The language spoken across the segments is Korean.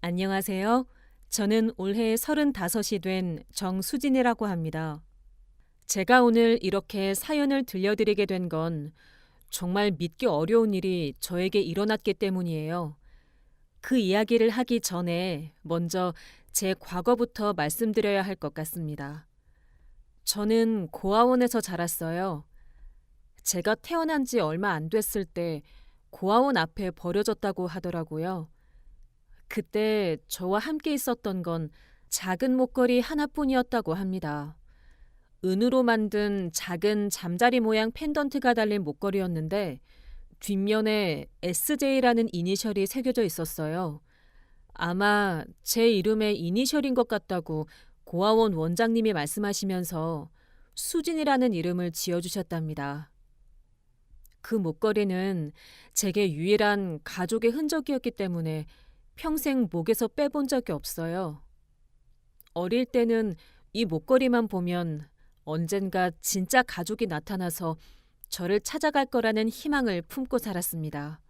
안녕하세요. 저는 올해 35이 된 정수진이라고 합니다. 제가 오늘 이렇게 사연을 들려드리게 된 건 정말 믿기 어려운 일이 저에게 일어났기 때문이에요. 그 이야기를 하기 전에 먼저 제 과거부터 말씀드려야 할 것 같습니다. 저는 고아원에서 자랐어요. 제가 태어난 지 얼마 안 됐을 때 고아원 앞에 버려졌다고 하더라고요. 그때 저와 함께 있었던 건 작은 목걸이 하나뿐이었다고 합니다. 은으로 만든 작은 잠자리 모양 펜던트가 달린 목걸이였는데 뒷면에 SJ라는 이니셜이 새겨져 있었어요. 아마 제 이름의 이니셜인 것 같다고 고아원 원장님이 말씀하시면서 수진이라는 이름을 지어주셨답니다. 그 목걸이는 제게 유일한 가족의 흔적이었기 때문에 평생 목에서 빼본 적이 없어요. 어릴 때는 이 목걸이만 보면 언젠가 진짜 가족이 나타나서 저를 찾아갈 거라는 희망을 품고 살았습니다.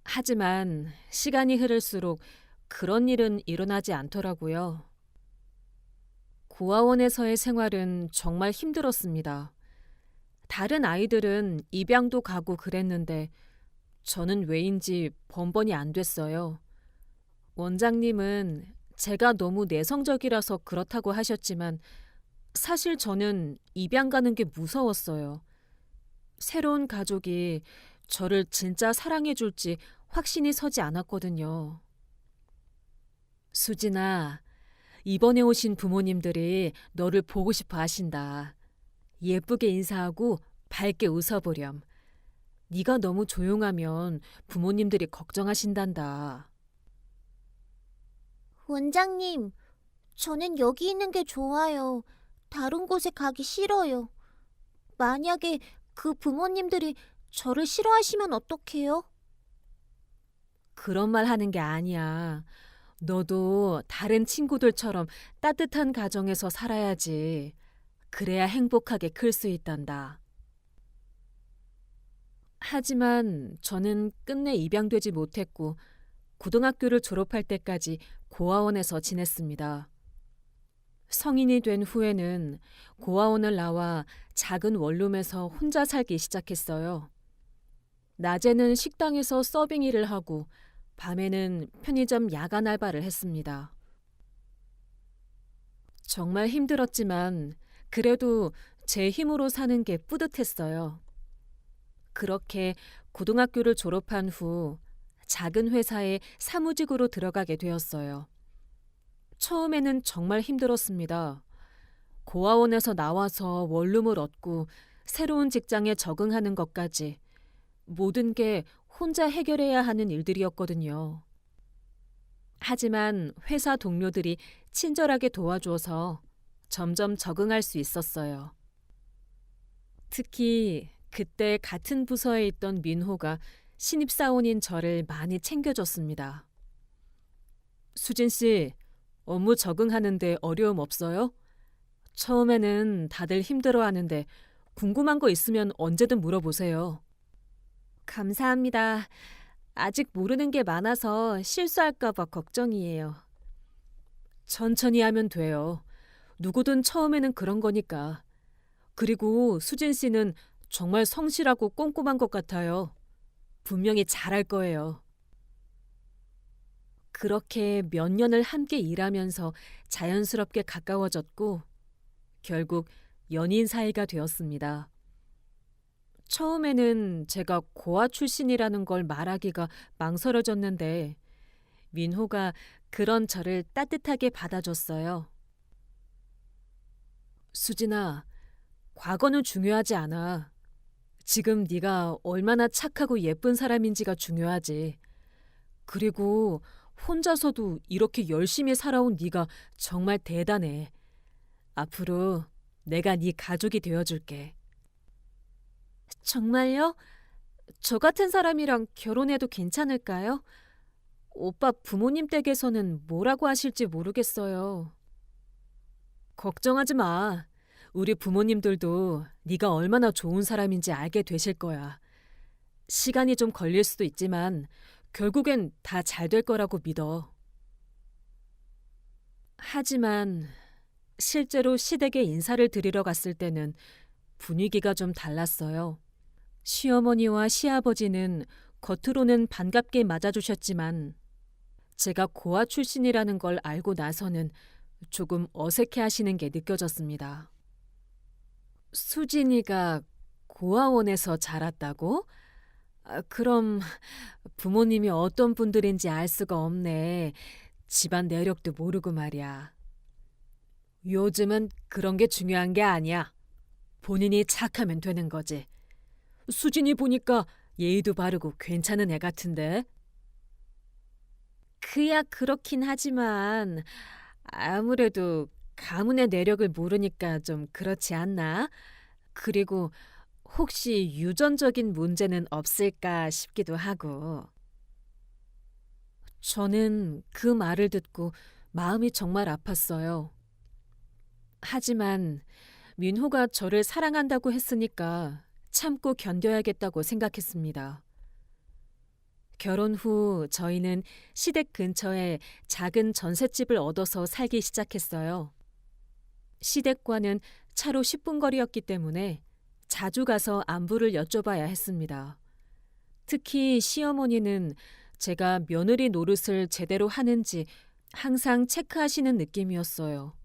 하지만 시간이 흐를수록 그런 일은 일어나지 않더라고요. 고아원에서의 생활은 정말 힘들었습니다. 다른 아이들은 입양도 가고 그랬는데 저는 왜인지 번번이 안 됐어요. 원장님은 제가 너무 내성적이라서 그렇다고 하셨지만 사실 저는 입양 가는 게 무서웠어요. 새로운 가족이 저를 진짜 사랑해 줄지 확신이 서지 않았거든요. 수진아, 이번에 오신 부모님들이 너를 보고 싶어 하신다. 예쁘게 인사하고 밝게 웃어보렴. 네가 너무 조용하면 부모님들이 걱정하신단다. 원장님, 저는 여기 있는 게 좋아요. 다른 곳에 가기 싫어요. 만약에 그 부모님들이 저를 싫어하시면 어떡해요? 그런 말 하는 게 아니야. 너도 다른 친구들처럼 따뜻한 가정에서 살아야지. 그래야 행복하게 클 수 있단다. 하지만 저는 끝내 입양되지 못했고 고등학교를 졸업할 때까지 고아원에서 지냈습니다. 성인이 된 후에는 고아원을 나와 작은 원룸에서 혼자 살기 시작했어요. 낮에는 식당에서 서빙 일을 하고 밤에는 편의점 야간 알바를 했습니다. 정말 힘들었지만 그래도 제 힘으로 사는 게 뿌듯했어요. 그렇게 고등학교를 졸업한 후 작은 회사에 사무직으로 들어가게 되었어요. 처음에는 정말 힘들었습니다. 고아원에서 나와서 원룸을 얻고 새로운 직장에 적응하는 것까지 모든 게 혼자 해결해야 하는 일들이었거든요. 하지만 회사 동료들이 친절하게 도와줘서 점점 적응할 수 있었어요. 특히 그때 같은 부서에 있던 민호가 신입사원인 저를 많이 챙겨줬습니다. 수진 씨, 업무 적응하는데 어려움 없어요? 처음에는 다들 힘들어하는데 궁금한 거 있으면 언제든 물어보세요. 감사합니다. 아직 모르는 게 많아서 실수할까 봐 걱정이에요. 천천히 하면 돼요. 누구든 처음에는 그런 거니까. 그리고 수진 씨는 정말 성실하고 꼼꼼한 것 같아요. 분명히 잘할 거예요. 그렇게 몇 년을 함께 일하면서 자연스럽게 가까워졌고 결국 연인 사이가 되었습니다. 처음에는 제가 고아 출신이라는 걸 말하기가 망설여졌는데 민호가 그런 저를 따뜻하게 받아줬어요. 수진아, 과거는 중요하지 않아. 지금 네가 얼마나 착하고 예쁜 사람인지가 중요하지. 그리고 혼자서도 이렇게 열심히 살아온 네가 정말 대단해. 앞으로 내가 네 가족이 되어줄게. 정말요? 저 같은 사람이랑 결혼해도 괜찮을까요? 오빠 부모님 댁에서는 뭐라고 하실지 모르겠어요. 걱정하지 마. 우리 부모님들도 네가 얼마나 좋은 사람인지 알게 되실 거야. 시간이 좀 걸릴 수도 있지만 결국엔 다 잘 될 거라고 믿어. 하지만 실제로 시댁에 인사를 드리러 갔을 때는 분위기가 좀 달랐어요. 시어머니와 시아버지는 겉으로는 반갑게 맞아주셨지만 제가 고아 출신이라는 걸 알고 나서는 조금 어색해 하시는 게 느껴졌습니다. 수진이가 고아원에서 자랐다고? 그럼 부모님이 어떤 분들인지 알 수가 없네. 집안 내력도 모르고 말이야. 요즘은 그런 게 중요한 게 아니야. 본인이 착하면 되는 거지. 수진이 보니까 예의도 바르고 괜찮은 애 같은데. 그야 그렇긴 하지만 아무래도 가문의 내력을 모르니까 좀 그렇지 않나? 그리고 혹시 유전적인 문제는 없을까 싶기도 하고. 저는 그 말을 듣고 마음이 정말 아팠어요. 하지만 민호가 저를 사랑한다고 했으니까 참고 견뎌야겠다고 생각했습니다. 결혼 후 저희는 시댁 근처에 작은 전셋집을 얻어서 살기 시작했어요. 시댁과는 차로 10분 거리였기 때문에 자주 가서 안부를 여쭤봐야 했습니다. 특히 시어머니는 제가 며느리 노릇을 제대로 하는지 항상 체크하시는 느낌이었어요.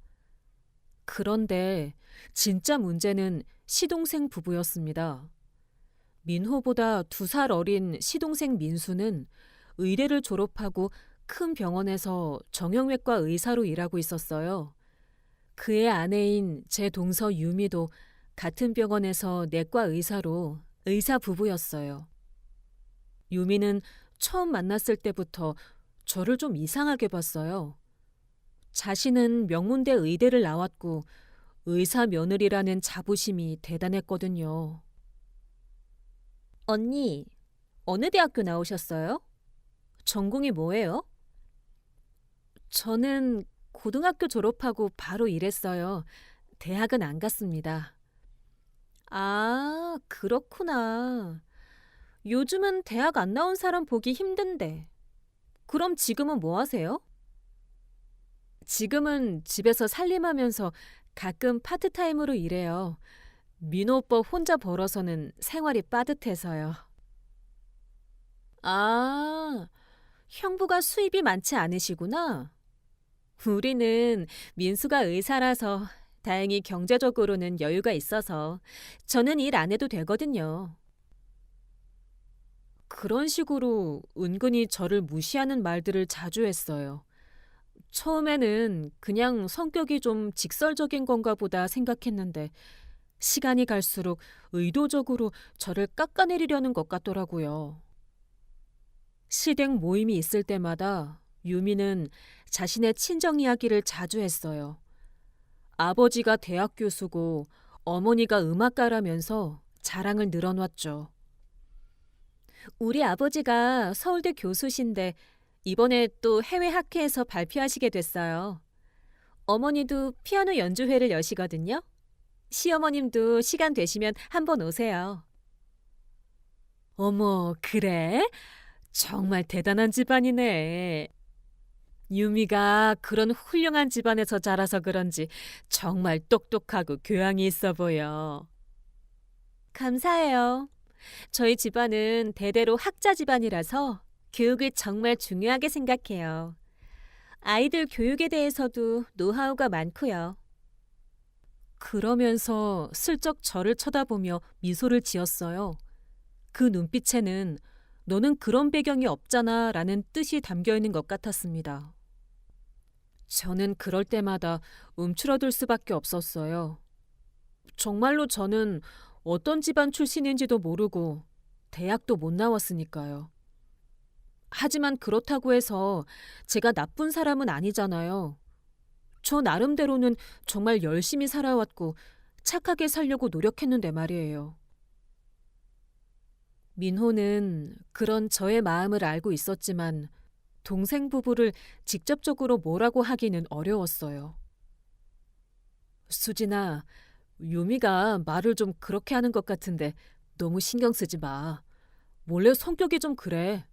그런데 진짜 문제는 시동생 부부였습니다. 민호보다 2살 어린 시동생 민수는 의대를 졸업하고 큰 병원에서 정형외과 의사로 일하고 있었어요. 그의 아내인 제 동서 유미도 같은 병원에서 내과 의사로 의사 부부였어요. 유미는 처음 만났을 때부터 저를 좀 이상하게 봤어요. 자신은 명문대 의대를 나왔고 의사 며느리라는 자부심이 대단했거든요. 언니, 어느 대학교 나오셨어요? 전공이 뭐예요? 저는 고등학교 졸업하고 바로 일했어요. 대학은 안 갔습니다. 아, 그렇구나. 요즘은 대학 안 나온 사람 보기 힘든데. 그럼 지금은 뭐 하세요? 지금은 집에서 살림하면서 가끔 파트타임으로 일해요. 민호 오빠 혼자 벌어서는 생활이 빠듯해서요. 아, 형부가 수입이 많지 않으시구나. 우리는 민수가 의사라서 다행히 경제적으로는 여유가 있어서 저는 일 안 해도 되거든요. 그런 식으로 은근히 저를 무시하는 말들을 자주 했어요. 처음에는 그냥 성격이 좀 직설적인 건가 보다 생각했는데 시간이 갈수록 의도적으로 저를 깎아내리려는 것 같더라고요. 시댁 모임이 있을 때마다 유미는 자신의 친정 이야기를 자주 했어요. 아버지가 대학 교수고 어머니가 음악가라면서 자랑을 늘어놨죠. 우리 아버지가 서울대 교수신데 이번에 또 해외 학회에서 발표하시게 됐어요. 어머니도 피아노 연주회를 여시거든요. 시어머님도 시간 되시면 한번 오세요. 어머, 그래? 정말 대단한 집안이네. 유미가 그런 훌륭한 집안에서 자라서 그런지 정말 똑똑하고 교양이 있어 보여. 감사해요. 저희 집안은 대대로 학자 집안이라서 교육을 정말 중요하게 생각해요. 아이들 교육에 대해서도 노하우가 많고요. 그러면서 슬쩍 저를 쳐다보며 미소를 지었어요. 그 눈빛에는 너는 그런 배경이 없잖아 라는 뜻이 담겨 있는 것 같았습니다. 저는 그럴 때마다 움츠러들 수밖에 없었어요. 정말로 저는 어떤 집안 출신인지도 모르고 대학도 못 나왔으니까요. 하지만 그렇다고 해서 제가 나쁜 사람은 아니잖아요. 저 나름대로는 정말 열심히 살아왔고 착하게 살려고 노력했는데 말이에요. 민호는 그런 저의 마음을 알고 있었지만 동생 부부를 직접적으로 뭐라고 하기는 어려웠어요. 수진아, 유미가 말을 좀 그렇게 하는 것 같은데 너무 신경 쓰지 마. 원래 성격이 좀 그래.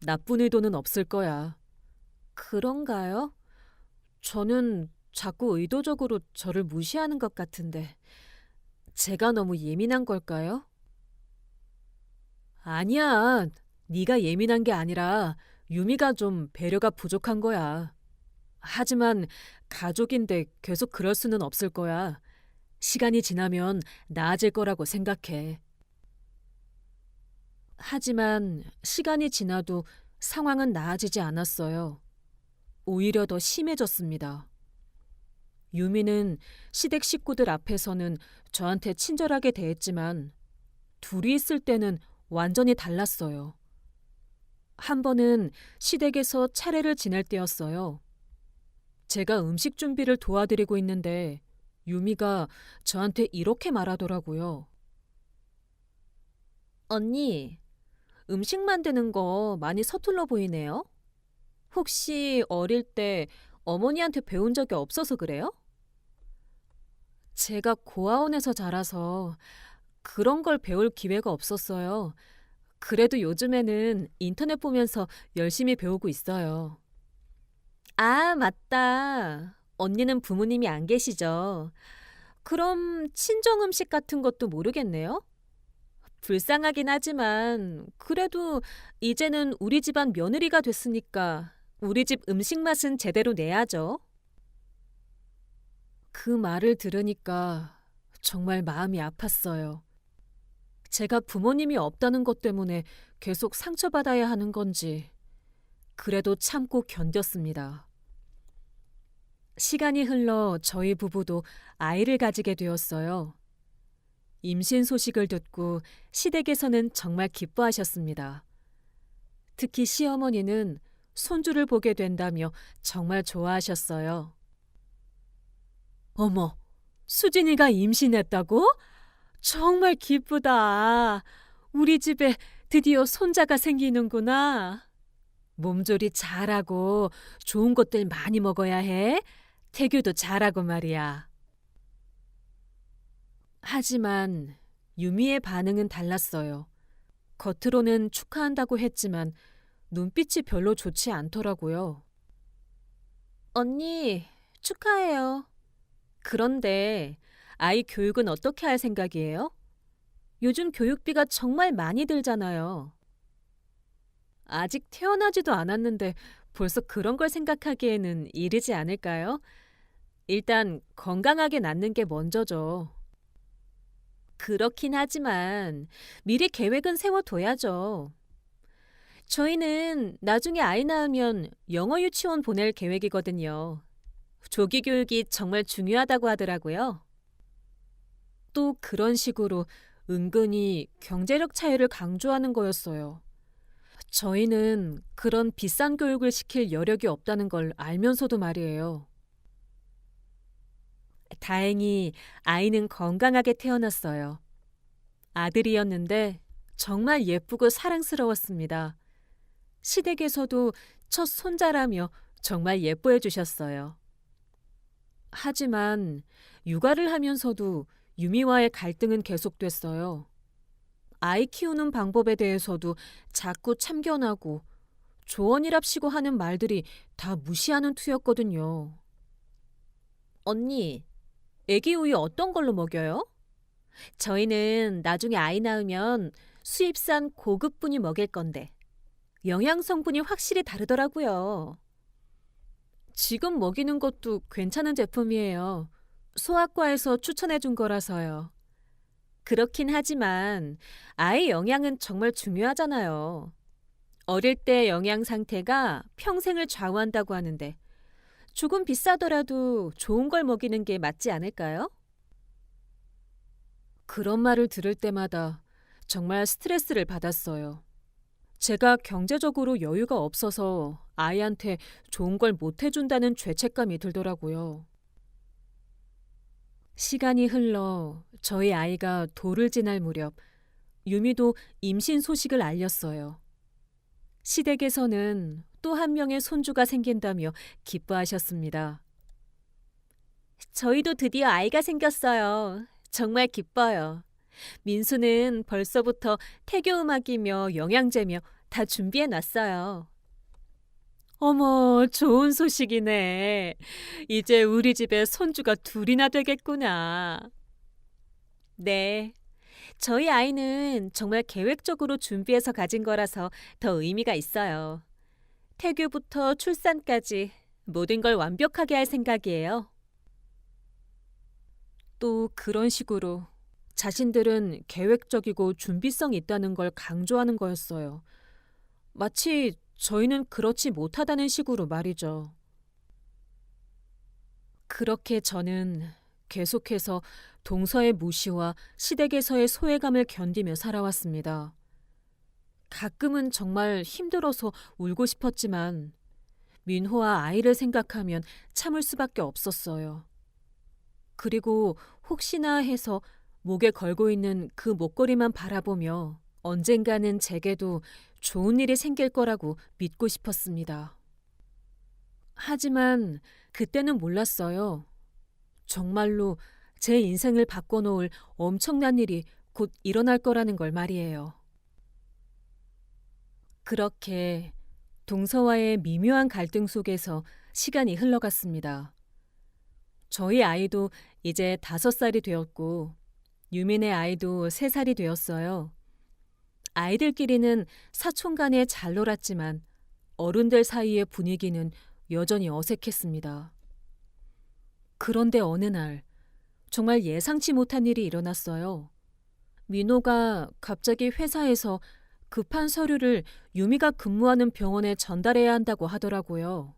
나쁜 의도는 없을 거야. 그런가요? 저는 자꾸 의도적으로 저를 무시하는 것 같은데 제가 너무 예민한 걸까요? 아니야. 네가 예민한 게 아니라 유미가 좀 배려가 부족한 거야. 하지만 가족인데 계속 그럴 수는 없을 거야. 시간이 지나면 나아질 거라고 생각해. 하지만 시간이 지나도 상황은 나아지지 않았어요. 오히려 더 심해졌습니다. 유미는 시댁 식구들 앞에서는 저한테 친절하게 대했지만 둘이 있을 때는 완전히 달랐어요. 한 번은 시댁에서 차례를 지낼 때였어요. 제가 음식 준비를 도와드리고 있는데 유미가 저한테 이렇게 말하더라고요. 언니, 음식 만드는 거 많이 서툴러 보이네요. 혹시 어릴 때 어머니한테 배운 적이 없어서 그래요? 제가 고아원에서 자라서 그런 걸 배울 기회가 없었어요. 그래도 요즘에는 인터넷 보면서 열심히 배우고 있어요. 아, 맞다. 언니는 부모님이 안 계시죠? 그럼 친정 음식 같은 것도 모르겠네요? 불쌍하긴 하지만 그래도 이제는 우리 집안 며느리가 됐으니까 우리 집 음식 맛은 제대로 내야죠. 그 말을 들으니까 정말 마음이 아팠어요. 제가 부모님이 없다는 것 때문에 계속 상처받아야 하는 건지 그래도 참고 견뎠습니다. 시간이 흘러 저희 부부도 아이를 가지게 되었어요. 임신 소식을 듣고 시댁에서는 정말 기뻐하셨습니다. 특히 시어머니는 손주를 보게 된다며 정말 좋아하셨어요. 어머, 수진이가 임신했다고? 정말 기쁘다. 우리 집에 드디어 손자가 생기는구나. 몸조리 잘하고 좋은 것들 많이 먹어야 해. 태교도 잘하고 말이야. 하지만 유미의 반응은 달랐어요. 겉으로는 축하한다고 했지만 눈빛이 별로 좋지 않더라고요. 언니, 축하해요. 그런데 아이 교육은 어떻게 할 생각이에요? 요즘 교육비가 정말 많이 들잖아요. 아직 태어나지도 않았는데 벌써 그런 걸 생각하기에는 이르지 않을까요? 일단 건강하게 낳는 게 먼저죠. 그렇긴 하지만 미래 계획은 세워둬야죠. 저희는 나중에 아이 낳으면 영어 유치원 보낼 계획이거든요. 조기 교육이 정말 중요하다고 하더라고요. 또 그런 식으로 은근히 경제력 차이를 강조하는 거였어요. 저희는 그런 비싼 교육을 시킬 여력이 없다는 걸 알면서도 말이에요. 다행히 아이는 건강하게 태어났어요. 아들이었는데 정말 예쁘고 사랑스러웠습니다. 시댁에서도 첫 손자라며 정말 예뻐해 주셨어요. 하지만 육아를 하면서도 유미와의 갈등은 계속됐어요. 아이 키우는 방법에 대해서도 자꾸 참견하고 조언이랍시고 하는 말들이 다 무시하는 투였거든요. 언니, 애기 우유 어떤 걸로 먹여요? 저희는 나중에 아이 낳으면 수입산 고급분유 먹일 건데 영양 성분이 확실히 다르더라고요. 지금 먹이는 것도 괜찮은 제품이에요. 소아과에서 추천해 준 거라서요. 그렇긴 하지만 아이 영양은 정말 중요하잖아요. 어릴 때 영양 상태가 평생을 좌우한다고 하는데 조금 비싸더라도 좋은 걸 먹이는 게 맞지 않을까요? 그런 말을 들을 때마다 정말 스트레스를 받았어요. 제가 경제적으로 여유가 없어서 아이한테 좋은 걸 못 해준다는 죄책감이 들더라고요. 시간이 흘러 저희 아이가 돌을 지날 무렵 유미도 임신 소식을 알렸어요. 시댁에서는 또 한 명의 손주가 생긴다며 기뻐하셨습니다. 저희도 드디어 아이가 생겼어요. 정말 기뻐요. 민수는 벌써부터 태교 음악이며 영양제며 다 준비해 놨어요. 어머, 좋은 소식이네. 이제 우리 집에 손주가 둘이나 되겠구나. 네. 저희 아이는 정말 계획적으로 준비해서 가진 거라서 더 의미가 있어요. 태교부터 출산까지 모든 걸 완벽하게 할 생각이에요. 또 그런 식으로 자신들은 계획적이고 준비성이 있다는 걸 강조하는 거였어요. 마치 저희는 그렇지 못하다는 식으로 말이죠. 그렇게 저는 계속해서 동서의 무시와 시댁에서의 소외감을 견디며 살아왔습니다. 가끔은 정말 힘들어서 울고 싶었지만 민호와 아이를 생각하면 참을 수밖에 없었어요. 그리고 혹시나 해서 목에 걸고 있는 그 목걸이만 바라보며 언젠가는 제게도 좋은 일이 생길 거라고 믿고 싶었습니다. 하지만 그때는 몰랐어요. 정말로 제 인생을 바꿔놓을 엄청난 일이 곧 일어날 거라는 걸 말이에요. 그렇게 동서와의 미묘한 갈등 속에서 시간이 흘러갔습니다. 저희 아이도 이제 5살이 되었고 유민의 아이도 3살이 되었어요. 아이들끼리는 사촌 간에 잘 놀았지만 어른들 사이의 분위기는 여전히 어색했습니다. 그런데 어느 날 정말 예상치 못한 일이 일어났어요. 민호가 갑자기 회사에서 급한 서류를 유미가 근무하는 병원에 전달해야 한다고 하더라고요.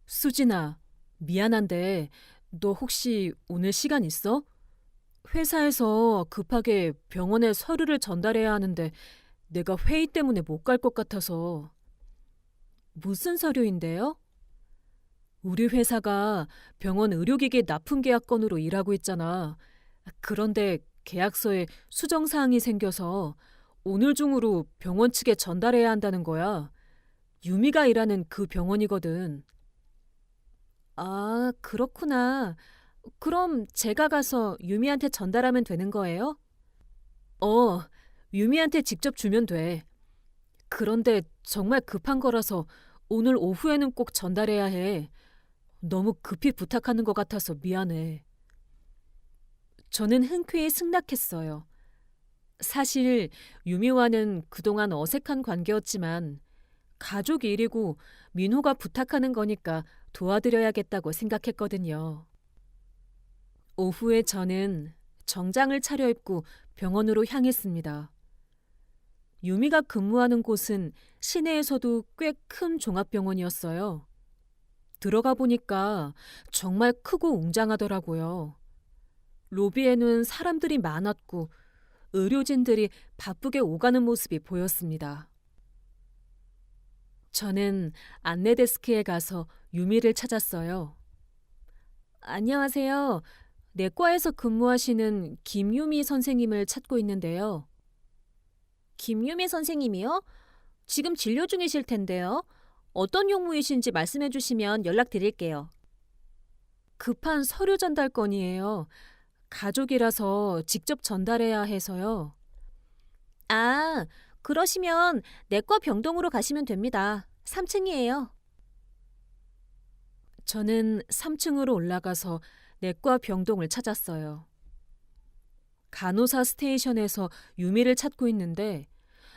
수진아, 미안한데 너 혹시 오늘 시간 있어? 회사에서 급하게 병원에 서류를 전달해야 하는데 내가 회의 때문에 못 갈 것 같아서. 무슨 서류인데요? 우리 회사가 병원 의료기기 납품 계약 건으로 일하고 있잖아. 그런데 계약서에 수정사항이 생겨서 오늘 중으로 병원 측에 전달해야 한다는 거야. 유미가 일하는 그 병원이거든. 아, 그렇구나. 그럼 제가 가서 유미한테 전달하면 되는 거예요? 어, 유미한테 직접 주면 돼. 그런데 정말 급한 거라서 오늘 오후에는 꼭 전달해야 해. 너무 급히 부탁하는 것 같아서 미안해. 저는 흔쾌히 승낙했어요. 사실 유미와는 그동안 어색한 관계였지만 가족 일이고 민호가 부탁하는 거니까 도와드려야겠다고 생각했거든요. 오후에 저는 정장을 차려입고 병원으로 향했습니다. 유미가 근무하는 곳은 시내에서도 꽤 큰 종합병원이었어요. 들어가 보니까 정말 크고 웅장하더라고요. 로비에는 사람들이 많았고 의료진들이 바쁘게 오가는 모습이 보였습니다. 저는 안내 데스크에 가서 유미를 찾았어요. 안녕하세요. 내과에서 근무하시는 김유미 선생님을 찾고 있는데요. 김유미 선생님이요? 지금 진료 중이실 텐데요. 어떤 용무이신지 말씀해 주시면 연락드릴게요. 급한 서류 전달 건이에요. 가족이라서 직접 전달해야 해서요. 아, 그러시면 내과 병동으로 가시면 됩니다. 3층이에요. 저는 3층으로 올라가서 내과 병동을 찾았어요. 간호사 스테이션에서 유미를 찾고 있는데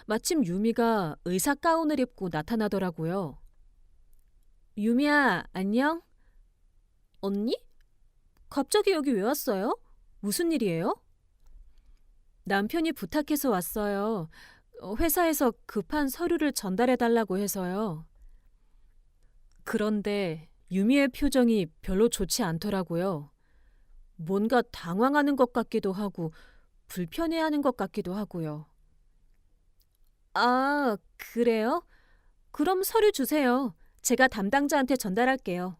마침 유미가 의사 가운을 입고 나타나더라고요. 유미야, 안녕? 언니? 갑자기 여기 왜 왔어요? 무슨 일이에요? 남편이 부탁해서 왔어요. 회사에서 급한 서류를 전달해달라고 해서요. 그런데 유미의 표정이 별로 좋지 않더라고요. 뭔가 당황하는 것 같기도 하고 불편해하는 것 같기도 하고요. 아, 그래요? 그럼 서류 주세요. 제가 담당자한테 전달할게요.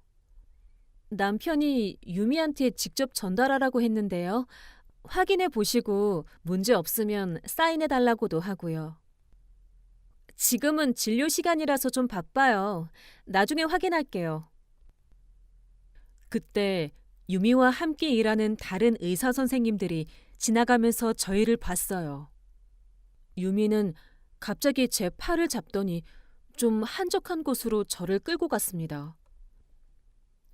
남편이 유미한테 직접 전달하라고 했는데요. 확인해 보시고 문제 없으면 사인해 달라고도 하고요. 지금은 진료 시간이라서 좀 바빠요. 나중에 확인할게요. 그때 유미와 함께 일하는 다른 의사 선생님들이 지나가면서 저희를 봤어요. 유미는 갑자기 제 팔을 잡더니 좀 한적한 곳으로 저를 끌고 갔습니다.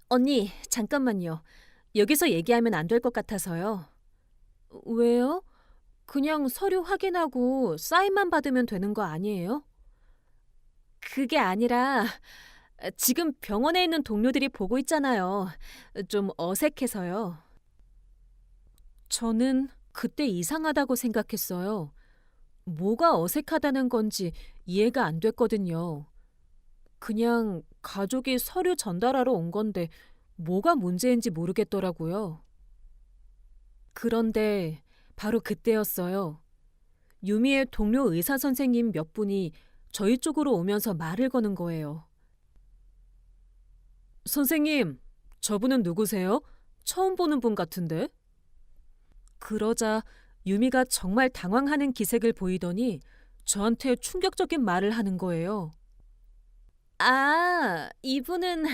언니, 잠깐만요. 여기서 얘기하면 안 될 것 같아서요. 왜요? 그냥 서류 확인하고 사인만 받으면 되는 거 아니에요? 그게 아니라 지금 병원에 있는 동료들이 보고 있잖아요. 좀 어색해서요. 저는 그때 이상하다고 생각했어요. 뭐가 어색하다는 건지 이해가 안 됐거든요. 그냥 가족이 서류 전달하러 온 건데 뭐가 문제인지 모르겠더라고요. 그런데 바로 그때였어요. 유미의 동료 의사 선생님 몇 분이 저희 쪽으로 오면서 말을 거는 거예요. 선생님, 저분은 누구세요? 처음 보는 분 같은데? 그러자 유미가 정말 당황하는 기색을 보이더니 저한테 충격적인 말을 하는 거예요. 아, 이분은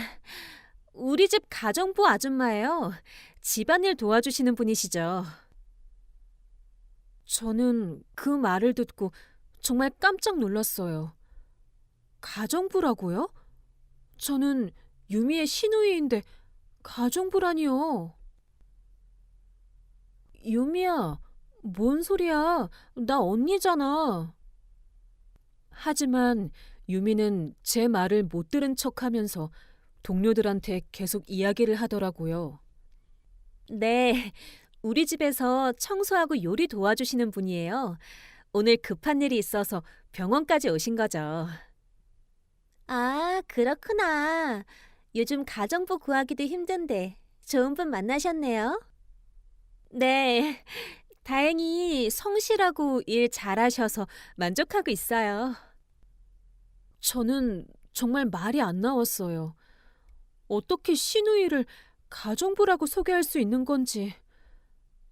우리 집 가정부 아줌마예요. 집안일 도와주시는 분이시죠. 저는 그 말을 듣고 정말 깜짝 놀랐어요. 가정부라고요? 저는 유미의 시누이인데 가정부라니요. 유미야, 뭔 소리야? 나 언니잖아. 하지만 유미는 제 말을 못 들은 척하면서 동료들한테 계속 이야기를 하더라고요. 네, 우리 집에서 청소하고 요리 도와주시는 분이에요. 오늘 급한 일이 있어서 병원까지 오신 거죠. 아, 그렇구나. 요즘 가정부 구하기도 힘든데 좋은 분 만나셨네요. 네, 다행히 성실하고 일 잘하셔서 만족하고 있어요. 저는 정말 말이 안 나왔어요. 어떻게 시누이를 가정부라고 소개할 수 있는 건지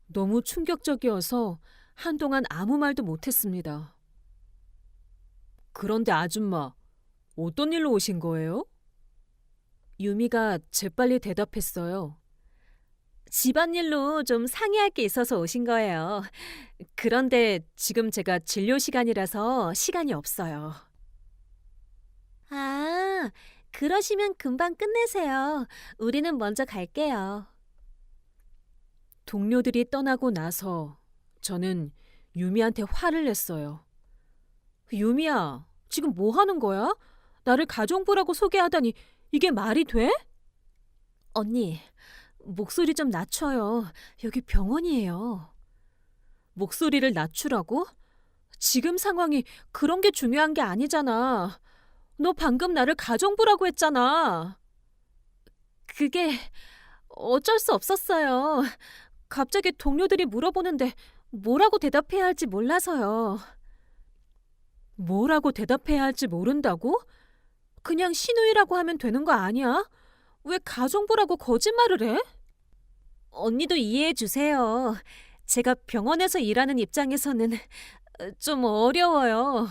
너무 충격적이어서 한동안 아무 말도 못했습니다. 그런데 아줌마, 어떤 일로 오신 거예요? 유미가 재빨리 대답했어요. 집안일로 좀 상의할 게 있어서 오신 거예요. 그런데 지금 제가 진료 시간이라서 시간이 없어요. 아, 그러시면 금방 끝내세요. 우리는 먼저 갈게요. 동료들이 떠나고 나서 저는 유미한테 화를 냈어요. 유미야, 지금 뭐 하는 거야? 나를 가정부라고 소개하다니 이게 말이 돼? 언니, 목소리 좀 낮춰요. 여기 병원이에요. 목소리를 낮추라고? 지금 상황이 그런 게 중요한 게 아니잖아. 너 방금 나를 가정부라고 했잖아. 그게 어쩔 수 없었어요. 갑자기 동료들이 물어보는데 뭐라고 대답해야 할지 몰라서요. 뭐라고 대답해야 할지 모른다고? 그냥 시누이라고 하면 되는 거 아니야? 왜 가정부라고 거짓말을 해? 언니도 이해해 주세요. 제가 병원에서 일하는 입장에서는 좀 어려워요.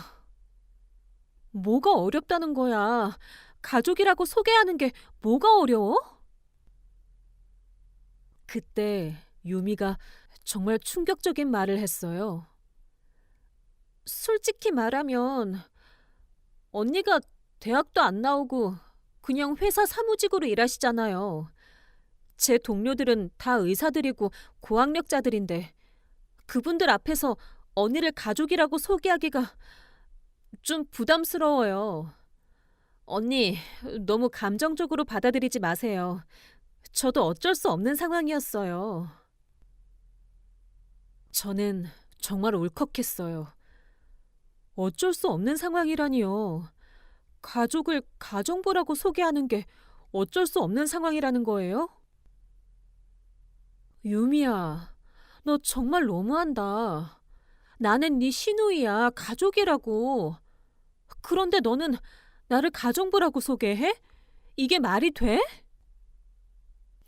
뭐가 어렵다는 거야? 가족이라고 소개하는 게 뭐가 어려워? 그때 유미가 정말 충격적인 말을 했어요. 솔직히 말하면 언니가 대학도 안 나오고 그냥 회사 사무직으로 일하시잖아요. 제 동료들은 다 의사들이고 고학력자들인데 그분들 앞에서 언니를 가족이라고 소개하기가 좀 부담스러워요. 언니, 너무 감정적으로 받아들이지 마세요. 저도 어쩔 수 없는 상황이었어요. 저는 정말 울컥했어요. 어쩔 수 없는 상황이라니요. 가족을 가정부라고 소개하는 게 어쩔 수 없는 상황이라는 거예요? 유미야, 너 정말 너무한다. 나는 네 시누이야, 가족이라고. 그런데 너는 나를 가정부라고 소개해? 이게 말이 돼?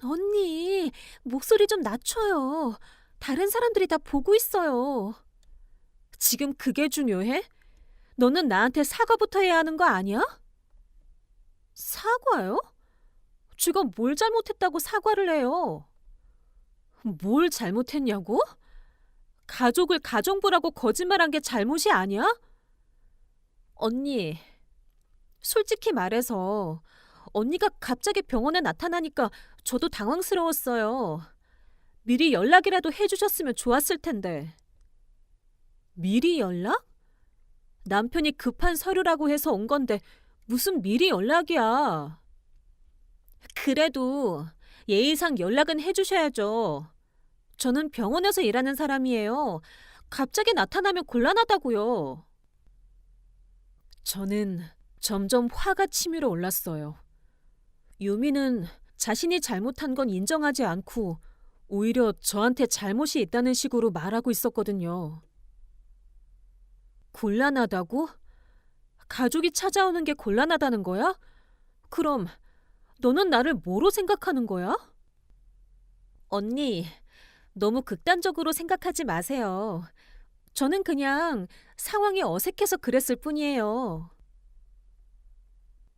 언니, 목소리 좀 낮춰요. 다른 사람들이 다 보고 있어요. 지금 그게 중요해? 너는 나한테 사과부터 해야 하는 거 아니야? 사과요? 제가 뭘 잘못했다고 사과를 해요? 뭘 잘못했냐고? 가족을 가정부라고 거짓말한 게 잘못이 아니야? 언니, 솔직히 말해서 언니가 갑자기 병원에 나타나니까 저도 당황스러웠어요. 미리 연락이라도 해주셨으면 좋았을 텐데. 미리 연락? 남편이 급한 서류라고 해서 온 건데 무슨 미리 연락이야. 그래도 예의상 연락은 해주셔야죠. 저는 병원에서 일하는 사람이에요. 갑자기 나타나면 곤란하다고요. 저는 점점 화가 치밀어 올랐어요. 유미는 자신이 잘못한 건 인정하지 않고 오히려 저한테 잘못이 있다는 식으로 말하고 있었거든요. 곤란하다고? 가족이 찾아오는 게 곤란하다는 거야? 그럼 너는 나를 뭐로 생각하는 거야? 언니, 너무 극단적으로 생각하지 마세요. 저는 그냥 상황이 어색해서 그랬을 뿐이에요.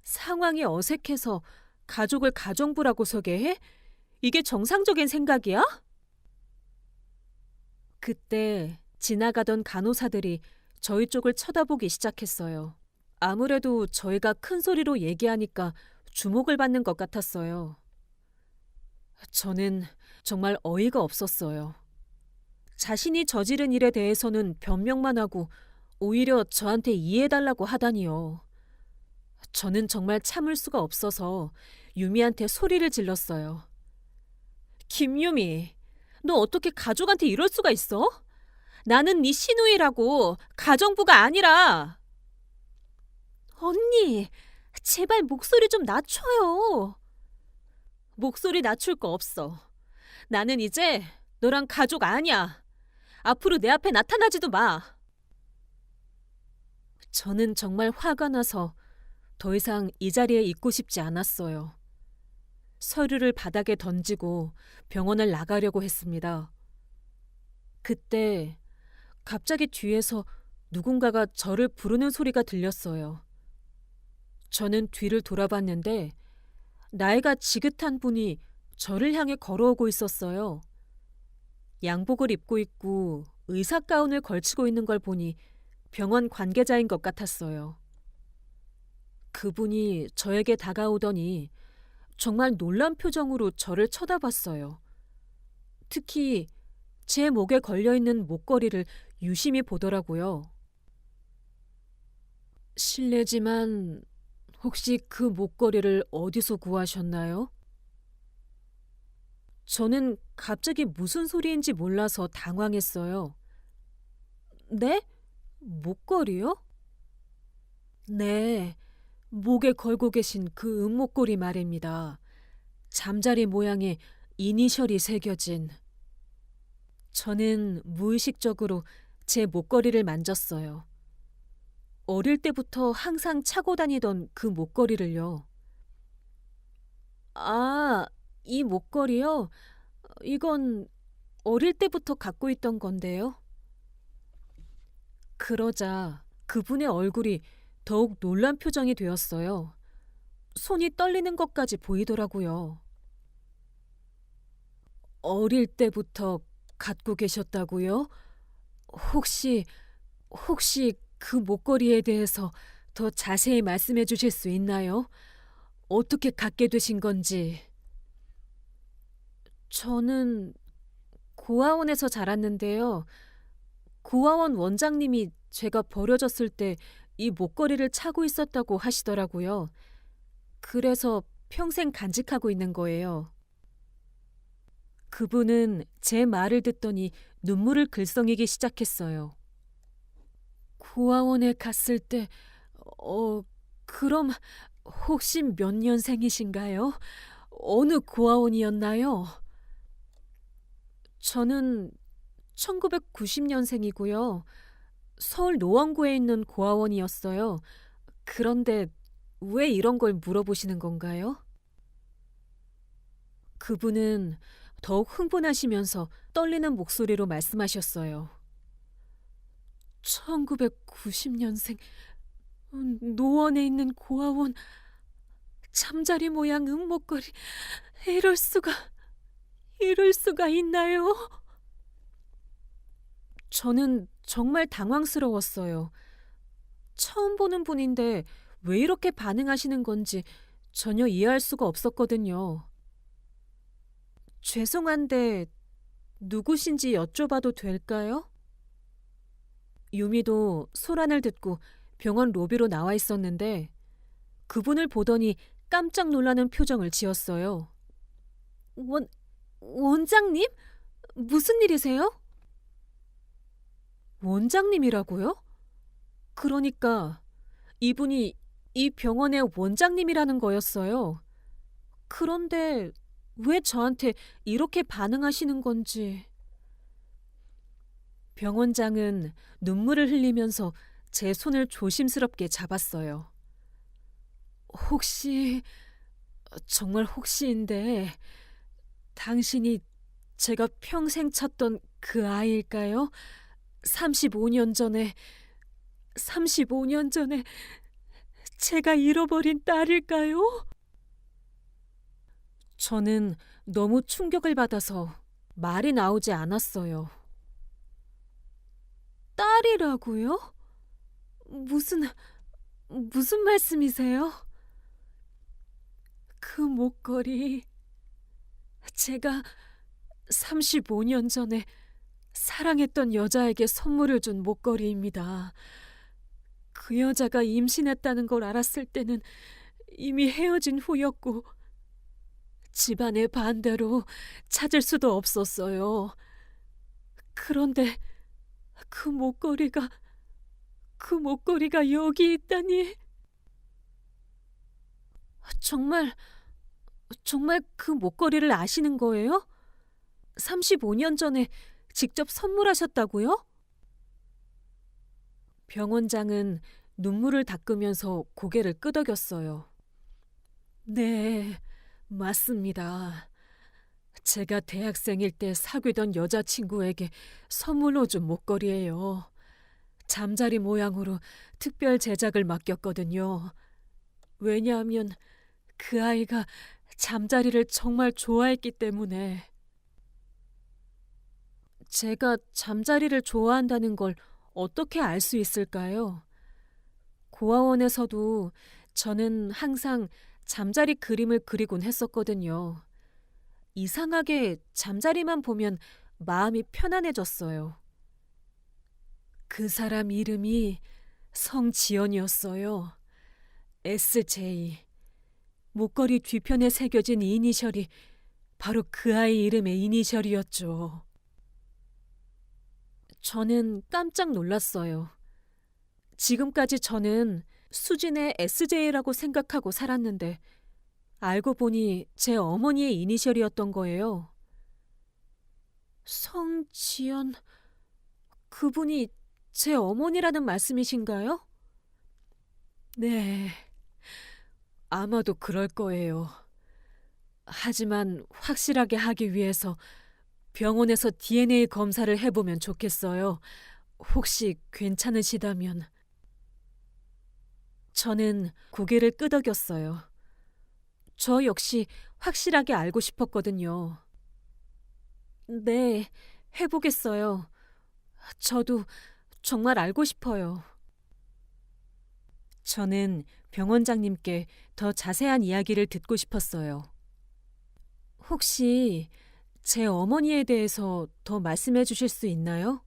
상황이 어색해서 가족을 가정부라고 소개해? 이게 정상적인 생각이야? 그때 지나가던 간호사들이 저희 쪽을 쳐다보기 시작했어요. 아무래도 저희가 큰 소리로 얘기하니까 주목을 받는 것 같았어요. 저는 정말 어이가 없었어요. 자신이 저지른 일에 대해서는 변명만 하고 오히려 저한테 이해해달라고 하다니요. 저는 정말 참을 수가 없어서 유미한테 소리를 질렀어요. 김유미, 너 어떻게 가족한테 이럴 수가 있어? 나는 네 시누이라고, 가정부가 아니라. 언니, 제발 목소리 좀 낮춰요. 목소리 낮출 거 없어. 나는 이제 너랑 가족 아니야. 앞으로 내 앞에 나타나지도 마. 저는 정말 화가 나서 더 이상 이 자리에 있고 싶지 않았어요. 서류를 바닥에 던지고 병원을 나가려고 했습니다. 그때 갑자기 뒤에서 누군가가 저를 부르는 소리가 들렸어요. 저는 뒤를 돌아봤는데 나이가 지긋한 분이 저를 향해 걸어오고 있었어요. 양복을 입고 있고 의사 가운을 걸치고 있는 걸 보니 병원 관계자인 것 같았어요. 그분이 저에게 다가오더니 정말 놀란 표정으로 저를 쳐다봤어요. 특히 제 목에 걸려있는 목걸이를 유심히 보더라고요. 실례지만 혹시 그 목걸이를 어디서 구하셨나요? 저는 갑자기 무슨 소리인지 몰라서 당황했어요. 네? 목걸이요? 네, 목에 걸고 계신 그 은목걸이 말입니다. 잠자리 모양의 이니셜이 새겨진. 저는 무의식적으로 제 목걸이를 만졌어요. 어릴 때부터 항상 차고 다니던 그 목걸이를요. 아, 이 목걸이요? 이건 어릴 때부터 갖고 있던 건데요. 그러자 그분의 얼굴이 더욱 놀란 표정이 되었어요. 손이 떨리는 것까지 보이더라고요. 어릴 때부터 갖고 계셨다고요? 혹시 그 목걸이에 대해서 더 자세히 말씀해 주실 수 있나요? 어떻게 갖게 되신 건지. 저는 고아원에서 자랐는데요. 고아원 원장님이 제가 버려졌을 때 이 목걸이를 차고 있었다고 하시더라고요. 그래서 평생 간직하고 있는 거예요. 그분은 제 말을 듣더니 눈물을 글썽이기 시작했어요. 고아원에 갔을 때, 그럼 혹시 몇 년생이신가요? 어느 고아원이었나요? 저는 1990년생이고요. 서울 노원구에 있는 고아원이었어요. 그런데 왜 이런 걸 물어보시는 건가요? 그분은 더욱 흥분하시면서 떨리는 목소리로 말씀하셨어요. 1990년생, 노원에 있는 고아원, 잠자리 모양 은목걸이, 이럴 수가 있나요? 저는 정말 당황스러웠어요. 처음 보는 분인데 왜 이렇게 반응하시는 건지 전혀 이해할 수가 없었거든요. 죄송한데 누구신지 여쭤봐도 될까요? 유미도 소란을 듣고 병원 로비로 나와 있었는데 그분을 보더니 깜짝 놀라는 표정을 지었어요. 원장님? 무슨 일이세요? 원장님이라고요? 그러니까 이분이 이 병원의 원장님이라는 거였어요. 그런데 왜 저한테 이렇게 반응하시는 건지. 병원장은 눈물을 흘리면서 제 손을 조심스럽게 잡았어요. 혹시, 정말 혹시인데, 당신이 제가 평생 찾던 그 아이일까요? 35년 전에 제가 잃어버린 딸일까요? 저는 너무 충격을 받아서 말이 나오지 않았어요. 딸이라고요? 무슨 말씀이세요? 그 목걸이, 제가 35년 전에 사랑했던 여자에게 선물을 준 목걸이입니다. 그 여자가 임신했다는 걸 알았을 때는 이미 헤어진 후였고 집안의 반대로 찾을 수도 없었어요. 그런데 그 목걸이가 여기 있다니. 정말 그 목걸이를 아시는 거예요? 35년 전에 직접 선물하셨다고요? 병원장은 눈물을 닦으면서 고개를 끄덕였어요. 네, 맞습니다. 제가 대학생일 때 사귀던 여자친구에게 선물로 준 목걸이예요. 잠자리 모양으로 특별 제작을 맡겼거든요. 왜냐하면 그 아이가 잠자리를 정말 좋아했기 때문에. 제가 잠자리를 좋아한다는 걸 어떻게 알 수 있을까요? 고아원에서도 저는 항상 잠자리 그림을 그리곤 했었거든요. 이상하게 잠자리만 보면 마음이 편안해졌어요. 그 사람 이름이 성지연이었어요. SJ. 목걸이 뒤편에 새겨진 이니셜이 바로 그 아이 이름의 이니셜이었죠. 저는 깜짝 놀랐어요. 지금까지 저는 수진의 SJ라고 생각하고 살았는데 알고 보니 제 어머니의 이니셜이었던 거예요. 성지연, 그분이 제 어머니라는 말씀이신가요? 네, 아마도 그럴 거예요. 하지만 확실하게 하기 위해서 병원에서 DNA 검사를 해보면 좋겠어요. 혹시 괜찮으시다면. 저는 고개를 끄덕였어요. 저 역시 확실하게 알고 싶었거든요. 네, 해보겠어요. 저도 정말 알고 싶어요. 저는 병원장님께 더 자세한 이야기를 듣고 싶었어요. 혹시 제 어머니에 대해서 더 말씀해 주실 수 있나요?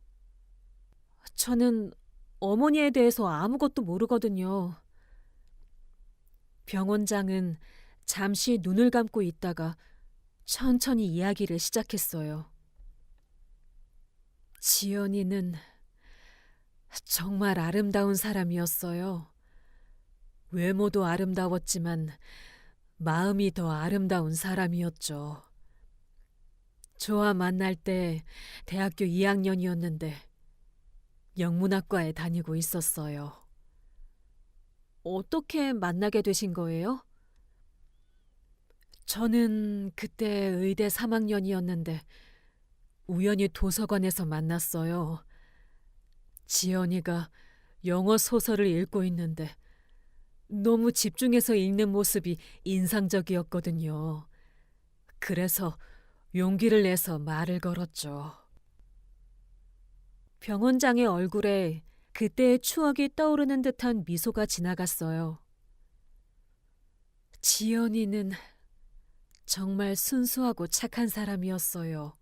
저는 어머니에 대해서 아무것도 모르거든요. 병원장은 잠시 눈을 감고 있다가 천천히 이야기를 시작했어요. 지연이는 정말 아름다운 사람이었어요. 외모도 아름다웠지만 마음이 더 아름다운 사람이었죠. 저와 만날 때 대학교 2학년이었는데 영문학과에 다니고 있었어요. 어떻게 만나게 되신 거예요? 저는 그때 의대 3학년이었는데 우연히 도서관에서 만났어요. 지연이가 영어 소설을 읽고 있는데 너무 집중해서 읽는 모습이 인상적이었거든요. 그래서 용기를 내서 말을 걸었죠. 병원장의 얼굴에 그때의 추억이 떠오르는 듯한 미소가 지나갔어요. 지연이는 정말 순수하고 착한 사람이었어요.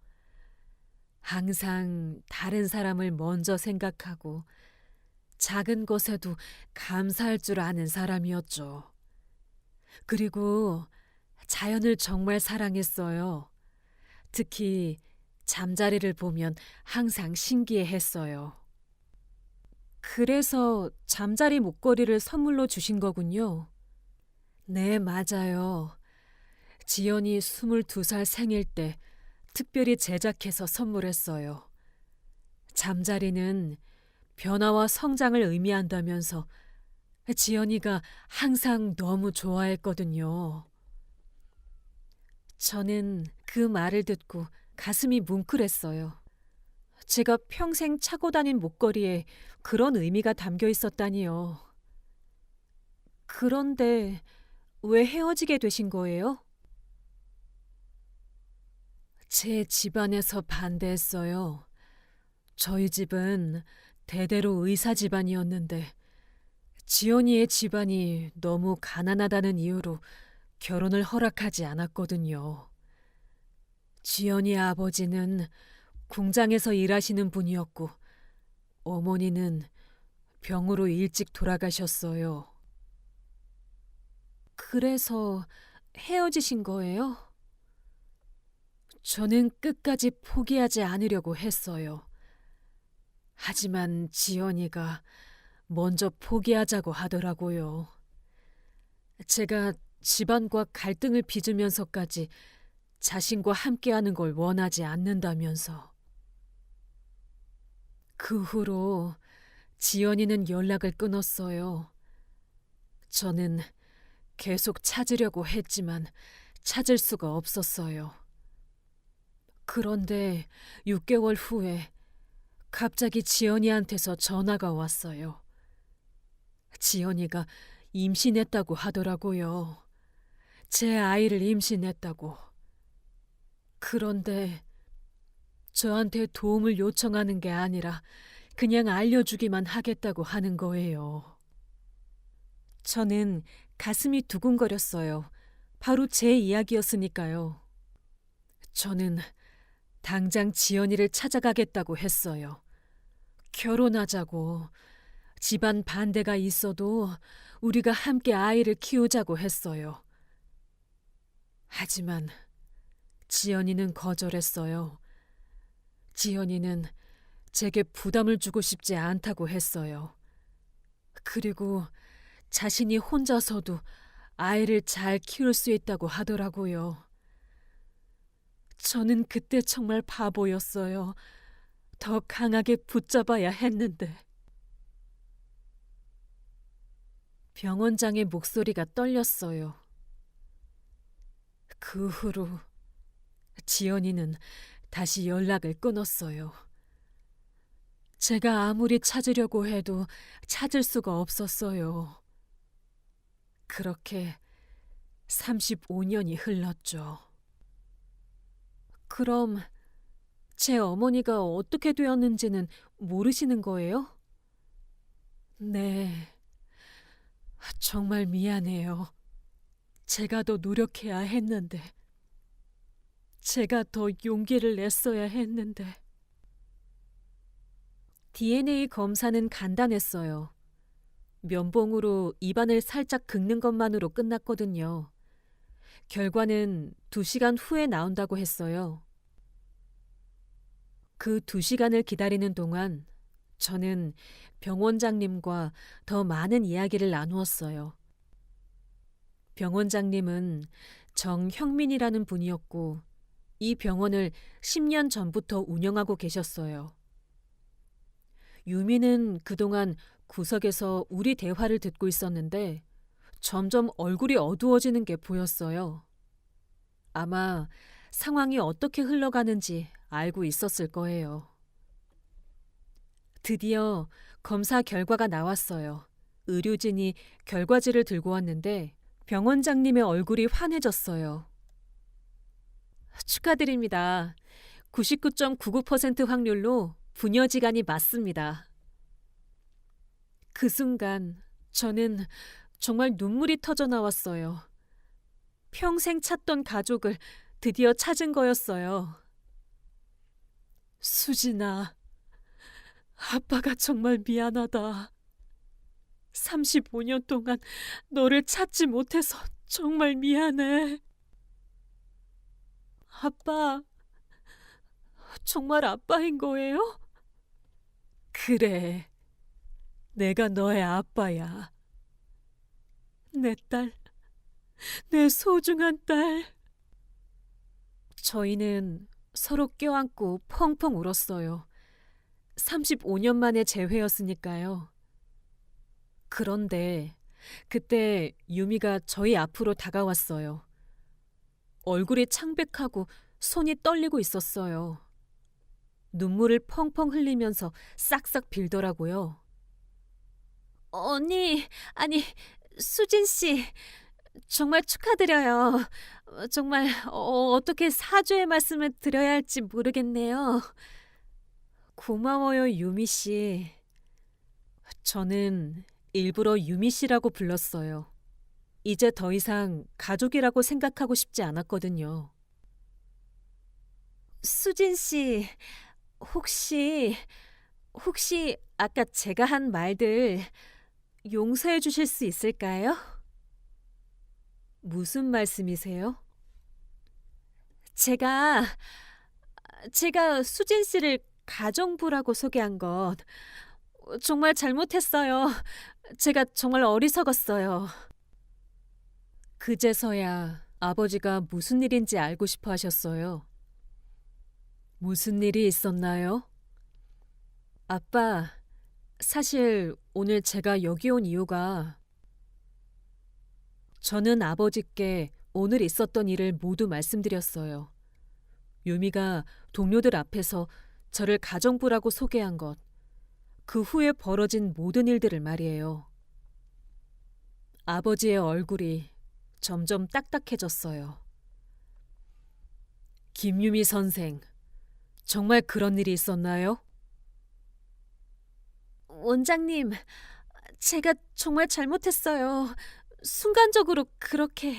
항상 다른 사람을 먼저 생각하고 작은 것에도 감사할 줄 아는 사람이었죠. 그리고 자연을 정말 사랑했어요. 특히 잠자리를 보면 항상 신기해했어요. 그래서 잠자리 목걸이를 선물로 주신 거군요. 네, 맞아요. 지연이 22살 생일 때 특별히 제작해서 선물했어요. 잠자리는 변화와 성장을 의미한다면서 지연이가 항상 너무 좋아했거든요. 저는 그 말을 듣고 가슴이 뭉클했어요. 제가 평생 차고 다닌 목걸이에 그런 의미가 담겨 있었다니요. 그런데 왜 헤어지게 되신 거예요? 제 집안에서 반대했어요. 저희 집은 대대로 의사 집안이었는데 지연이의 집안이 너무 가난하다는 이유로 결혼을 허락하지 않았거든요. 지연이 아버지는 공장에서 일하시는 분이었고 어머니는 병으로 일찍 돌아가셨어요. 그래서 헤어지신 거예요? 저는 끝까지 포기하지 않으려고 했어요. 하지만 지연이가 먼저 포기하자고 하더라고요. 제가 집안과 갈등을 빚으면서까지 자신과 함께하는 걸 원하지 않는다면서. 그 후로 지연이는 연락을 끊었어요. 저는 계속 찾으려고 했지만 찾을 수가 없었어요. 그런데 6개월 후에 갑자기 지연이한테서 전화가 왔어요. 지연이가 임신했다고 하더라고요. 제 아이를 임신했다고. 그런데 저한테 도움을 요청하는 게 아니라 그냥 알려주기만 하겠다고 하는 거예요. 저는 가슴이 두근거렸어요. 바로 제 이야기였으니까요. 저는 당장 지연이를 찾아가겠다고 했어요. 결혼하자고, 집안 반대가 있어도 우리가 함께 아이를 키우자고 했어요. 하지만 지연이는 거절했어요. 지연이는 제게 부담을 주고 싶지 않다고 했어요. 그리고 자신이 혼자서도 아이를 잘 키울 수 있다고 하더라고요. 저는 그때 정말 바보였어요. 더 강하게 붙잡아야 했는데. 병원장의 목소리가 떨렸어요. 그 후로 지연이는 다시 연락을 끊었어요. 제가 아무리 찾으려고 해도 찾을 수가 없었어요. 그렇게 35년이 흘렀죠. 그럼 제 어머니가 어떻게 되었는지는 모르시는 거예요? 네, 정말 미안해요. 제가 더 노력해야 했는데, 제가 더 용기를 냈어야 했는데. DNA 검사는 간단했어요. 면봉으로 입안을 살짝 긁는 것만으로 끝났거든요. 결과는 2시간 후에 나온다고 했어요. 그 2시간을 기다리는 동안 저는 병원장님과 더 많은 이야기를 나누었어요. 병원장님은 정형민이라는 분이었고 이 병원을 10년 전부터 운영하고 계셨어요. 유미는 그동안 구석에서 우리 대화를 듣고 있었는데 점점 얼굴이 어두워지는 게 보였어요. 아마 상황이 어떻게 흘러가는지 알고 있었을 거예요. 드디어 검사 결과가 나왔어요. 의료진이 결과지를 들고 왔는데 병원장님의 얼굴이 환해졌어요. 축하드립니다. 99.99% 확률로 부녀지간이 맞습니다. 그 순간 저는 정말 눈물이 터져 나왔어요. 평생 찾던 가족을 드디어 찾은 거였어요. 수진아, 아빠가 정말 미안하다. 35년 동안 너를 찾지 못해서 정말 미안해. 아빠, 정말 아빠인 거예요? 그래, 내가 너의 아빠야. 내 딸, 내 소중한 딸. 저희는 서로 껴안고 펑펑 울었어요. 35년 만에 재회였으니까요. 그런데 그때 유미가 저희 앞으로 다가왔어요. 얼굴이 창백하고 손이 떨리고 있었어요. 눈물을 펑펑 흘리면서 싹싹 빌더라고요. 언니, 아니, 수진 씨, 정말 축하드려요. 정말 어떻게 사죄의 말씀을 드려야 할지 모르겠네요. 고마워요, 유미 씨. 저는 일부러 유미 씨라고 불렀어요. 이제 더 이상 가족이라고 생각하고 싶지 않았거든요. 수진 씨, 혹시 아까 제가 한 말들 용서해 주실 수 있을까요? 무슨 말씀이세요? 제가 수진 씨를 가정부라고 소개한 것 정말 잘못했어요. 제가 정말 어리석었어요. 그제서야 아버지가 무슨 일인지 알고 싶어 하셨어요. 무슨 일이 있었나요? 아빠, 사실 오늘 제가 여기 온 이유가 저는 아버지께 오늘 있었던 일을 모두 말씀드렸어요. 유미가 동료들 앞에서 저를 가정부라고 소개한 것, 그 후에 벌어진 모든 일들을 말이에요. 아버지의 얼굴이 점점 딱딱해졌어요. 김유미 선생, 정말 그런 일이 있었나요? 원장님, 제가 정말 잘못했어요. 순간적으로 그렇게...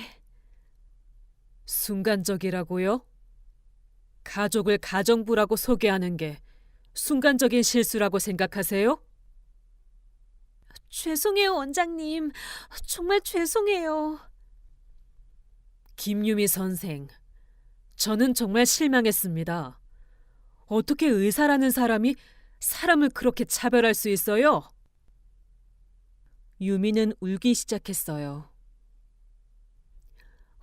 순간적이라고요? 가족을 가정부라고 소개하는 게 순간적인 실수라고 생각하세요? 죄송해요, 원장님. 정말 죄송해요. 김유미 선생, 저는 정말 실망했습니다. 어떻게 의사라는 사람이 사람을 그렇게 차별할 수 있어요? 유미는 울기 시작했어요.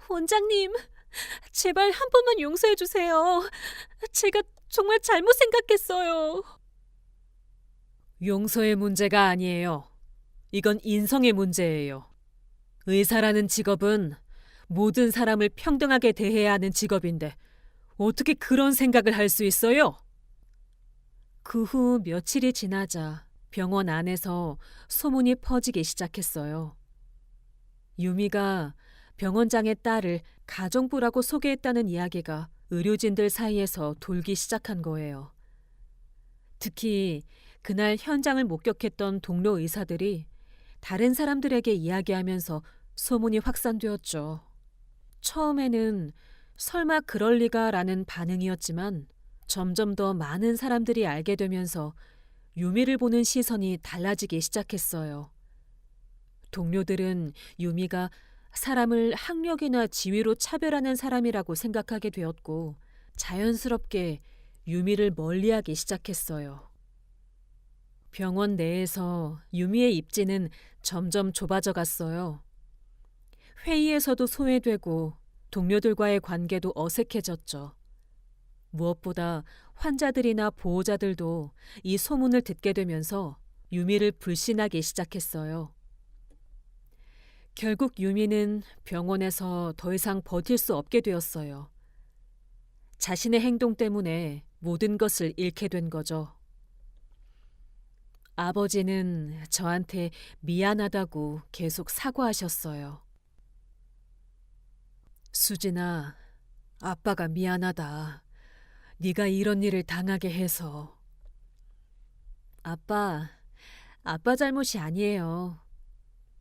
원장님, 제발 한 번만 용서해 주세요. 제가 정말 잘못 생각했어요. 용서의 문제가 아니에요. 이건 인성의 문제예요. 의사라는 직업은 모든 사람을 평등하게 대해야 하는 직업인데 어떻게 그런 생각을 할 수 있어요? 그 후 며칠이 지나자 병원 안에서 소문이 퍼지기 시작했어요. 유미가 병원장의 딸을 가정부라고 소개했다는 이야기가 의료진들 사이에서 돌기 시작한 거예요. 특히 그날 현장을 목격했던 동료 의사들이 다른 사람들에게 이야기하면서 소문이 확산되었죠. 처음에는 설마 그럴 리가라는 반응이었지만 점점 더 많은 사람들이 알게 되면서 유미를 보는 시선이 달라지기 시작했어요. 동료들은 유미가 사람을 학력이나 지위로 차별하는 사람이라고 생각하게 되었고 자연스럽게 유미를 멀리하기 시작했어요. 병원 내에서 유미의 입지는 점점 좁아져 갔어요. 회의에서도 소외되고 동료들과의 관계도 어색해졌죠. 무엇보다 환자들이나 보호자들도 이 소문을 듣게 되면서 유미를 불신하기 시작했어요. 결국 유미는 병원에서 더 이상 버틸 수 없게 되었어요. 자신의 행동 때문에 모든 것을 잃게 된 거죠. 아버지는 저한테 미안하다고 계속 사과하셨어요. 수진아, 아빠가 미안하다. 네가 이런 일을 당하게 해서. 아빠 잘못이 아니에요.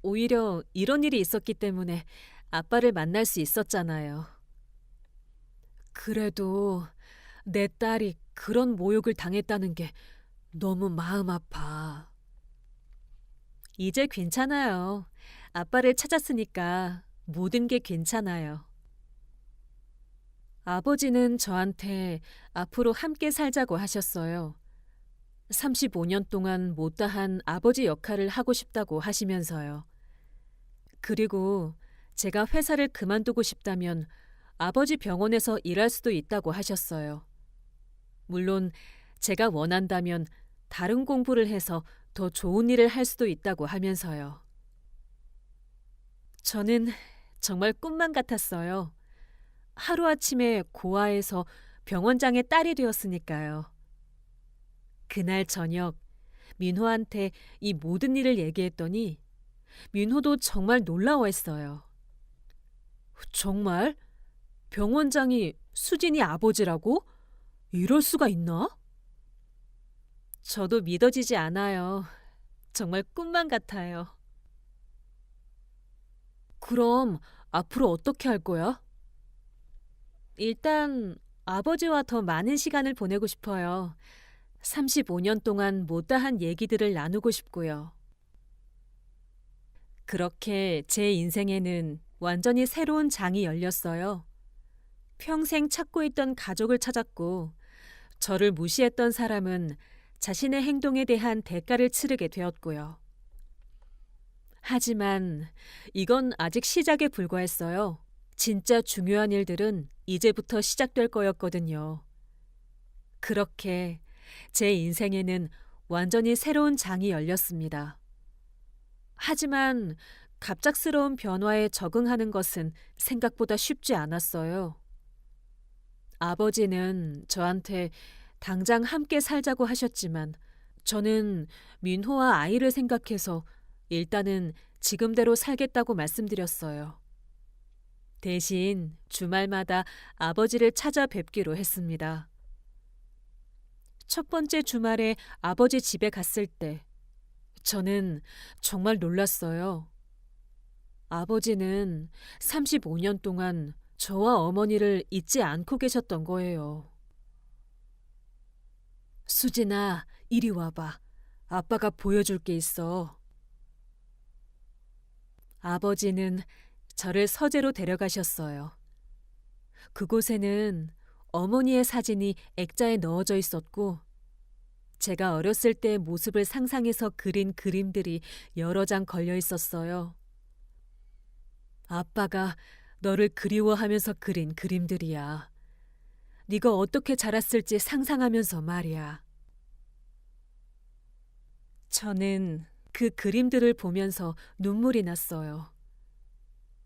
오히려 이런 일이 있었기 때문에 아빠를 만날 수 있었잖아요. 그래도 내 딸이 그런 모욕을 당했다는 게 너무 마음 아파. 이제 괜찮아요. 아빠를 찾았으니까 모든 게 괜찮아요. 아버지는 저한테 앞으로 함께 살자고 하셨어요. 35년 동안 못다한 아버지 역할을 하고 싶다고 하시면서요. 그리고 제가 회사를 그만두고 싶다면 아버지 병원에서 일할 수도 있다고 하셨어요. 물론 제가 원한다면 다른 공부를 해서 더 좋은 일을 할 수도 있다고 하면서요. 저는 정말 꿈만 같았어요. 하루아침에 고아에서 병원장의 딸이 되었으니까요. 그날 저녁 민호한테 이 모든 일을 얘기했더니 민호도 정말 놀라워했어요. 정말? 병원장이 수진이 아버지라고? 이럴 수가 있나? 저도 믿어지지 않아요. 정말 꿈만 같아요. 그럼 앞으로 어떻게 할 거야? 일단 아버지와 더 많은 시간을 보내고 싶어요. 35년 동안 못다한 얘기들을 나누고 싶고요. 그렇게 제 인생에는 완전히 새로운 장이 열렸어요. 평생 찾고 있던 가족을 찾았고, 저를 무시했던 사람은 자신의 행동에 대한 대가를 치르게 되었고요. 하지만 이건 아직 시작에 불과했어요. 진짜 중요한 일들은 이제부터 시작될 거였거든요. 그렇게 제 인생에는 완전히 새로운 장이 열렸습니다. 하지만 갑작스러운 변화에 적응하는 것은 생각보다 쉽지 않았어요. 아버지는 저한테 당장 함께 살자고 하셨지만 저는 민호와 아이를 생각해서 일단은 지금대로 살겠다고 말씀드렸어요. 대신 주말마다 아버지를 찾아뵙기로 했습니다. 첫 번째 주말에 아버지 집에 갔을 때 저는 정말 놀랐어요. 아버지는 35년 동안 저와 어머니를 잊지 않고 계셨던 거예요. 수진아, 이리 와봐. 아빠가 보여줄 게 있어. 아버지는 저를 서재로 데려가셨어요. 그곳에는 어머니의 사진이 액자에 넣어져 있었고, 제가 어렸을 때 모습을 상상해서 그린 그림들이 여러 장 걸려 있었어요. 아빠가 너를 그리워하면서 그린 그림들이야. 네가 어떻게 자랐을지 상상하면서 말이야. 저는 그 그림들을 보면서 눈물이 났어요.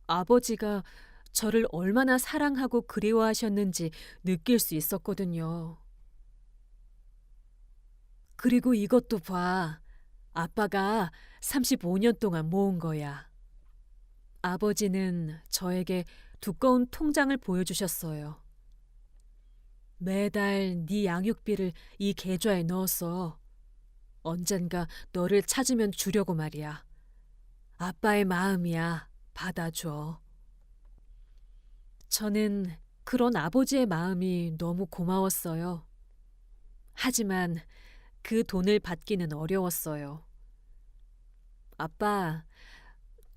아버지가 저를 얼마나 사랑하고 그리워하셨는지 느낄 수 있었거든요. 그리고 이것도 봐. 아빠가 35년 동안 모은 거야. 아버지는 저에게 두꺼운 통장을 보여주셨어요. 매달 네 양육비를 이 계좌에 넣었어. 언젠가 너를 찾으면 주려고 말이야. 아빠의 마음이야. 받아줘. 저는 그런 아버지의 마음이 너무 고마웠어요. 하지만 그 돈을 받기는 어려웠어요. 아빠,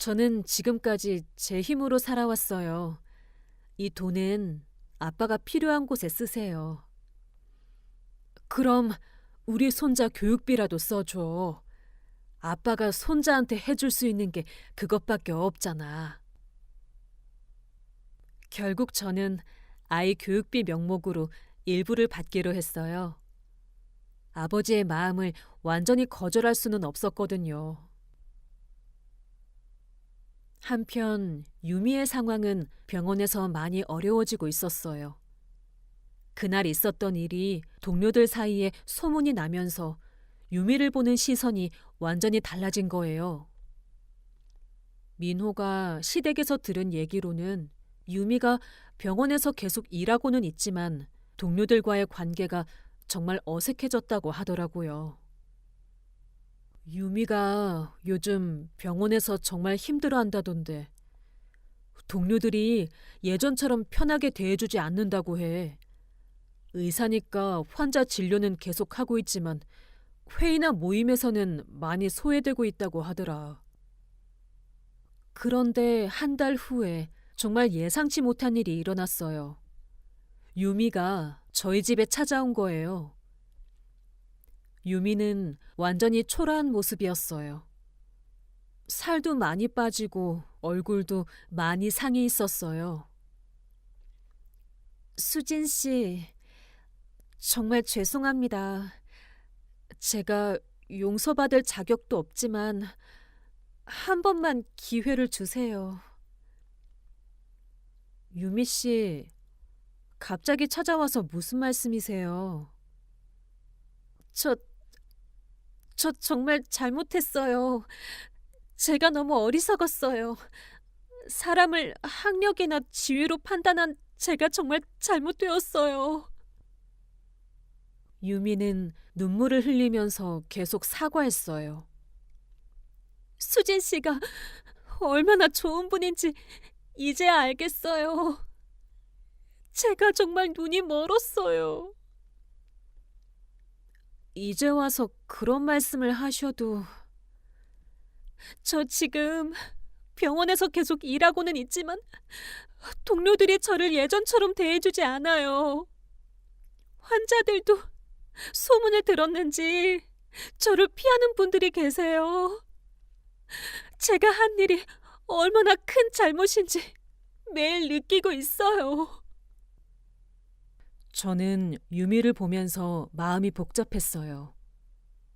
저는 지금까지 제 힘으로 살아왔어요. 이 돈은 아빠가 필요한 곳에 쓰세요. 그럼 우리 손자 교육비라도 써줘. 아빠가 손자한테 해줄 수 있는 게 그것밖에 없잖아. 결국 저는 아이 교육비 명목으로 일부를 받기로 했어요. 아버지의 마음을 완전히 거절할 수는 없었거든요. 한편 유미의 상황은 병원에서 많이 어려워지고 있었어요. 그날 있었던 일이 동료들 사이에 소문이 나면서 유미를 보는 시선이 완전히 달라진 거예요. 민호가 시댁에서 들은 얘기로는 유미가 병원에서 계속 일하고는 있지만 동료들과의 관계가 정말 어색해졌다고 하더라고요. 유미가 요즘 병원에서 정말 힘들어한다던데 동료들이 예전처럼 편하게 대해주지 않는다고 해. 의사니까 환자 진료는 계속하고 있지만 회의나 모임에서는 많이 소외되고 있다고 하더라. 그런데 한 달 후에 정말 예상치 못한 일이 일어났어요. 유미가 저희 집에 찾아온 거예요. 유미는 완전히 초라한 모습이었어요. 살도 많이 빠지고 얼굴도 많이 상해 있었어요. 수진 씨, 정말 죄송합니다. 제가 용서받을 자격도 없지만 한 번만 기회를 주세요. 유미 씨, 갑자기 찾아와서 무슨 말씀이세요? 저, 저 정말 잘못했어요. 제가 너무 어리석었어요. 사람을 학력이나 지위로 판단한 제가 정말 잘못되었어요. 유미는 눈물을 흘리면서 계속 사과했어요. 수진 씨가 얼마나 좋은 분인지 이제야 알겠어요. 제가 정말 눈이 멀었어요. 이제 와서 그런 말씀을 하셔도 저 지금 병원에서 계속 일하고는 있지만 동료들이 저를 예전처럼 대해주지 않아요. 환자들도 소문을 들었는지 저를 피하는 분들이 계세요. 제가 한 일이 얼마나 큰 잘못인지 매일 느끼고 있어요. 저는 유미를 보면서 마음이 복잡했어요.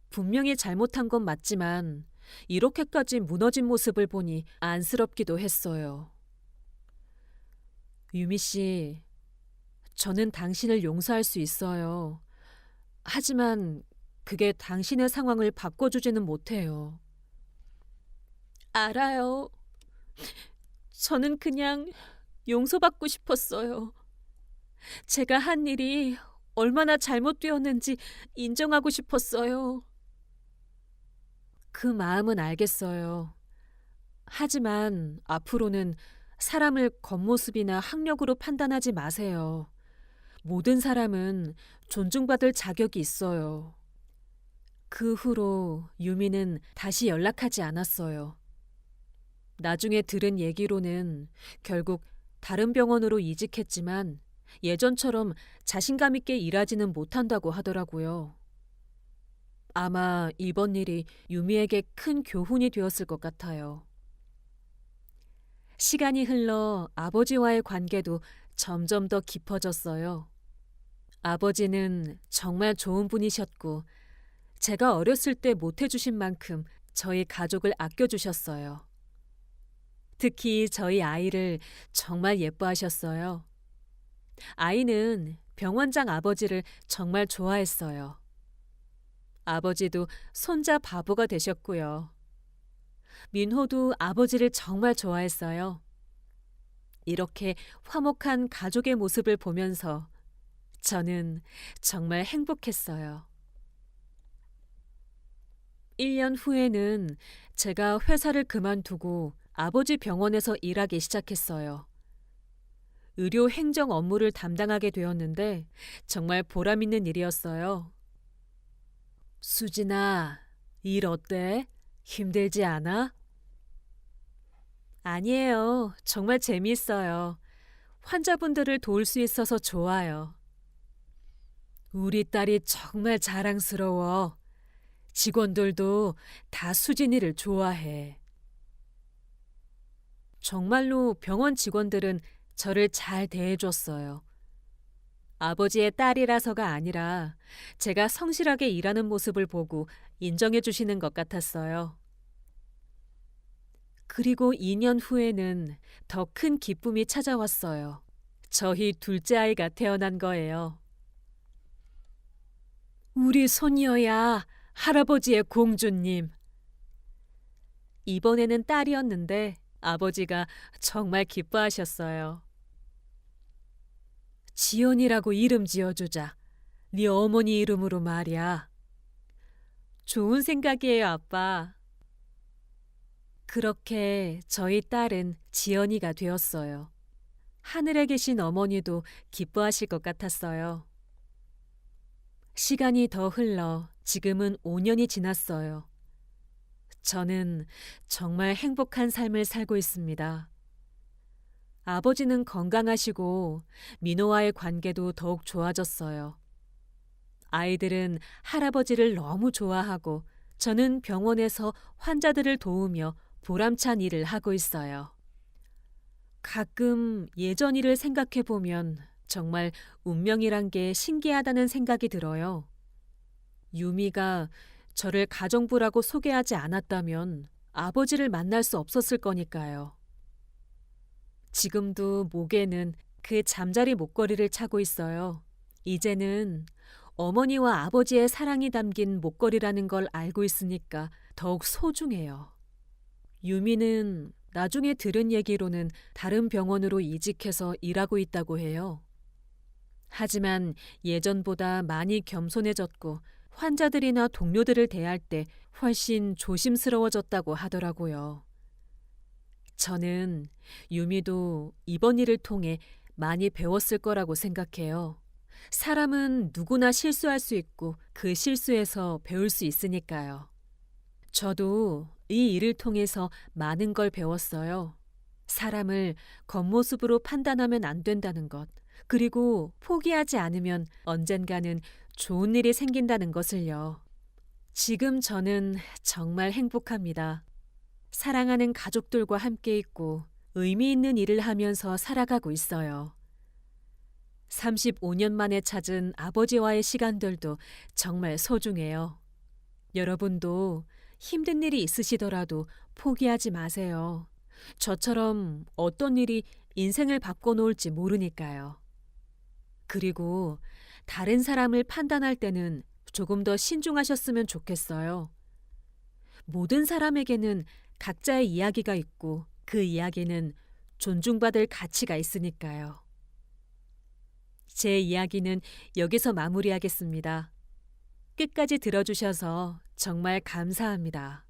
분명히 잘못한 건 맞지만 이렇게까지 무너진 모습을 보니 안쓰럽기도 했어요. 유미 씨, 저는 당신을 용서할 수 있어요. 하지만 그게 당신의 상황을 바꿔주지는 못해요. 알아요. 저는 그냥 용서받고 싶었어요. 제가 한 일이 얼마나 잘못되었는지 인정하고 싶었어요. 그 마음은 알겠어요. 하지만 앞으로는 사람을 겉모습이나 학력으로 판단하지 마세요. 모든 사람은 존중받을 자격이 있어요. 그 후로 유미는 다시 연락하지 않았어요. 나중에 들은 얘기로는 결국 다른 병원으로 이직했지만 예전처럼 자신감 있게 일하지는 못한다고 하더라고요. 아마 이번 일이 유미에게 큰 교훈이 되었을 것 같아요. 시간이 흘러 아버지와의 관계도 점점 더 깊어졌어요. 아버지는 정말 좋은 분이셨고 제가 어렸을 때 못해주신 만큼 저희 가족을 아껴주셨어요. 특히 저희 아이를 정말 예뻐하셨어요. 아이는 병원장 아버지를 정말 좋아했어요. 아버지도 손자 바보가 되셨고요. 민호도 아버지를 정말 좋아했어요. 이렇게 화목한 가족의 모습을 보면서 저는 정말 행복했어요. 1년 후에는 제가 회사를 그만두고 아버지 병원에서 일하기 시작했어요. 의료 행정 업무를 담당하게 되었는데 정말 보람 있는 일이었어요. 수진아, 일 어때? 힘들지 않아? 아니에요. 정말 재미있어요. 환자분들을 도울 수 있어서 좋아요. 우리 딸이 정말 자랑스러워. 직원들도 다 수진이를 좋아해. 정말로 병원 직원들은 저를 잘 대해줬어요. 아버지의 딸이라서가 아니라 제가 성실하게 일하는 모습을 보고 인정해 주시는 것 같았어요. 그리고 2년 후에는 더 큰 기쁨이 찾아왔어요. 저희 둘째 아이가 태어난 거예요. 우리 손녀야, 할아버지의 공주님. 이번에는 딸이었는데 아버지가 정말 기뻐하셨어요. 지연이라고 이름 지어주자. 네 어머니 이름으로 말이야. 좋은 생각이에요, 아빠. 그렇게 저희 딸은 지연이가 되었어요. 하늘에 계신 어머니도 기뻐하실 것 같았어요. 시간이 더 흘러 지금은 5년이 지났어요. 저는 정말 행복한 삶을 살고 있습니다. 아버지는 건강하시고 민호와의 관계도 더욱 좋아졌어요. 아이들은 할아버지를 너무 좋아하고 저는 병원에서 환자들을 도우며 보람찬 일을 하고 있어요. 가끔 예전 일을 생각해 보면 정말 운명이란 게 신기하다는 생각이 들어요. 유미가 저를 가정부라고 소개하지 않았다면 아버지를 만날 수 없었을 거니까요. 지금도 목에는 그 잠자리 목걸이를 차고 있어요. 이제는 어머니와 아버지의 사랑이 담긴 목걸이라는 걸 알고 있으니까 더욱 소중해요. 유미는 나중에 들은 얘기로는 다른 병원으로 이직해서 일하고 있다고 해요. 하지만 예전보다 많이 겸손해졌고 환자들이나 동료들을 대할 때 훨씬 조심스러워졌다고 하더라고요. 저는 유미도 이번 일을 통해 많이 배웠을 거라고 생각해요. 사람은 누구나 실수할 수 있고 그 실수에서 배울 수 있으니까요. 저도 이 일을 통해서 많은 걸 배웠어요. 사람을 겉모습으로 판단하면 안 된다는 것, 그리고 포기하지 않으면 언젠가는 좋은 일이 생긴다는 것을요. 지금 저는 정말 행복합니다. 사랑하는 가족들과 함께 있고 의미 있는 일을 하면서 살아가고 있어요. 35년 만에 찾은 아버지와의 시간들도 정말 소중해요. 여러분도 힘든 일이 있으시더라도 포기하지 마세요. 저처럼 어떤 일이 인생을 바꿔놓을지 모르니까요. 그리고 다른 사람을 판단할 때는 조금 더 신중하셨으면 좋겠어요. 모든 사람에게는 각자의 이야기가 있고 그 이야기는 존중받을 가치가 있으니까요. 제 이야기는 여기서 마무리하겠습니다. 끝까지 들어주셔서 정말 감사합니다.